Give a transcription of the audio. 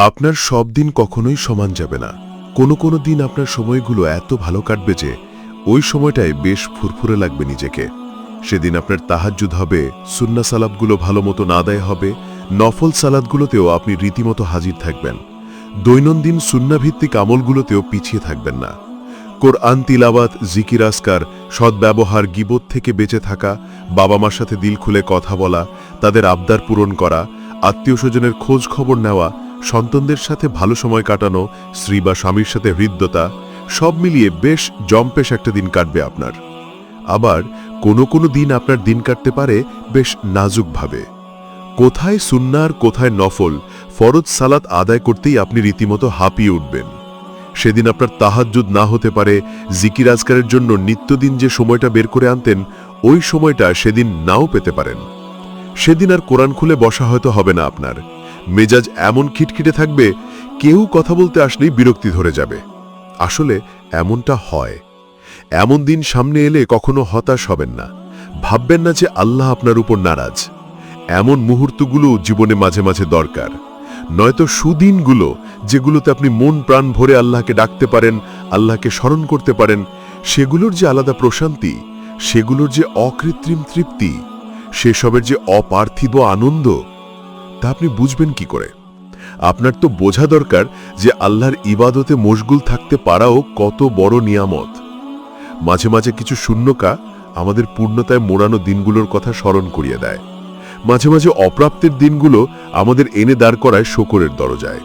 আপনার সব দিন কখনোই সমান যাবে না। কোনো কোনো দিন আপনার সময়গুলো এত ভালো কাটবে যে ওই সময়টায় বেশ ফুরফুরে লাগবে নিজেকে। সেদিন আপনার তাহাজ্জুদ হবে, সুন্না সালাদগুলো ভালো মতো আদায় হবে, নফল সালাদগুলোতেও আপনি রীতিমতো হাজির থাকবেন। দৈনন্দিন সুন্নাভিত্তিক আমলগুলোতেও পিছিয়ে থাকবেন না। কোরআন তিলাওয়াত, জিকির আসকার, সদ্ব্যবহার, গীবত থেকে বেঁচে থাকা, বাবা মার সাথে দিল খুলে কথা বলা, তাদের আবদার পূরণ করা, আত্মীয় স্বজনের খোঁজ খবর নেওয়া, সন্তানদের সাথে ভালো সময় কাটানো, স্ত্রী বা স্বামীর সাথে হৃদ্যতা, সব মিলিয়ে বেশ জম্পেশ একটা দিন কাটবে আপনার। আবার কোনো কোনো দিন আপনার দিন কাটতে পারে বেশ নাজুকভাবে। কোথায় সুন্নাহ আর কোথায় নফল, ফরজ সালাত আদায় করতেই আপনি রীতিমতো হাঁপিয়ে উঠবেন। সেদিন আপনার তাহাজ্জুদ না হতে পারে, জিকির আজকারের জন্য নিত্যদিন যে সময়টা বের করে আনতেন ওই সময়টা সেদিন নাও পেতে পারেন। সেদিন আর কোরআন খুলে বসা হয়তো হবে না আপনার। মেজাজ এমন খিটখিটে থাকবে, কেউ কথা বলতে আসলেই বিরক্তি ধরে যাবে। আসলে এমনটা হয়। এমন দিন সামনে এলে কখনো হতাশ হবেন না। ভাববেন না যে আল্লাহ আপনার উপর নারাজ। এমন মুহূর্তগুলো জীবনে মাঝে মাঝে দরকার। নয়তো সুদিনগুলো, যেগুলোতে আপনি মন প্রাণ ভরে আল্লাহকে ডাকতে পারেন, আল্লাহকে স্মরণ করতে পারেন, সেগুলোর যে আলাদা প্রশান্তি, সেগুলোর যে অকৃত্রিম তৃপ্তি, সেসবের যে অপার্থিব আনন্দ, তা আপনি বুঝবেন কি করে? আপনার তো বোঝা দরকার যে আল্লাহর ইবাদতে মশগুল থাকতে পারাও কত বড় নিয়ামত। মাঝে মাঝে কিছু শূন্যকা আমাদের পূর্ণতায় মোড়ানো দিনগুলোর কথা স্মরণ করিয়ে দেয়। মাঝে মাঝে অপ্রাপ্তের দিনগুলো আমাদের এনে দাঁড় করায় শকরের দরজায়।